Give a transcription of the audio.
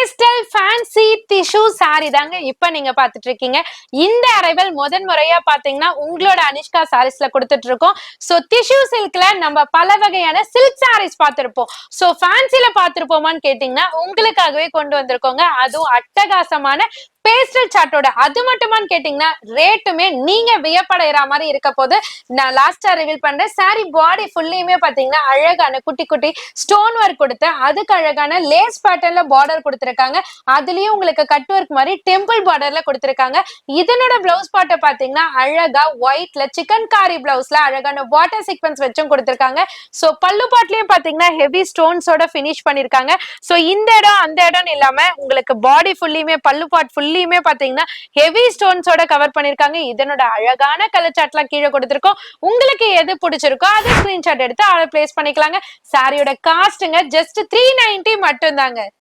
Pastel fancy tissue sorry தாங்க இப்ப நீங்க பாத்துட்டு இருக்கீங்க. இந்த அரைவல் முறையா பாத்தீங்கன்னா உங்களோட அனிஷ்கா சாரீஸ்ல கொடுத்துட்டு இருக்கோம். சோ டிஷ்யூ சில்க்ல நம்ம பல வகையான சில்க் சாரீஸ் பார்த்திருப்போம். சோ ஃபேன்சில பார்த்திருப்போமான்னு கேட்டீங்கன்னா உங்களுக்காகவே கொண்டு வந்திருக்கோங்க. அதுவும் அட்டகாசமான பேஸ்டல் சார்ட்டோட. அது மட்டுமான்னு கேட்டீங்கன்னா ரேட்டுமே நீங்க வியப்படைகிற மாதிரி இருக்க போது. நான் லாஸ்டா ரிவீல் பண்றேன். சாரி பாடி ஃபுல்லியுமே பாத்தீங்கன்னா அழகான குட்டி குட்டி ஸ்டோன் ஒர்க் கொடுத்து அதுக்கு அழகான லேஸ் பேட்டர்ன்ல பார்டர் கொடுத்திருக்காங்க. அதுலயும் உங்களுக்கு கட் ஒர்க் மாதிரி டெம்பிள் பார்டர்ல கொடுத்திருக்காங்க. இதனோட பிளவுஸ் பார்ட்ட பாத்தீங்கன்னா அழகா ஒயிட்ல சிக்கன் காரி பிளவுஸ்ல அழகான வாட்டர் சீக்வென்ஸ் வச்சும் கொடுத்திருக்காங்க. சோ பல்லு பாட்லயும் பாத்தீங்கன்னா ஹெவி ஸ்டோன்ஸோட பினிஷ் பண்ணிருக்காங்க. சோ இந்த இடம் அந்த இடம் இல்லாம உங்களுக்கு பாடி ஃபுல்லியுமே பல்லு பார்ட் ஃபுல்லியுமே பாத்தீங்கன்னா ஹெவி ஸ்டோன்ஸோட கவர் பண்ணிருக்காங்க. இதனோட அழகான கலர் சார்ட்லாம் கீழே கொடுத்திருக்கோம். உங்களுக்கு எது பிடிச்சிருக்கோ அதை ஸ்கிரீன்ஷாட் எடுத்து ஆர்டர் பிளேஸ் பண்ணிக்கலாங்க. சாரியோட காஸ்ட்ங்க ஜஸ்ட் 390 மட்டும் தாங்க.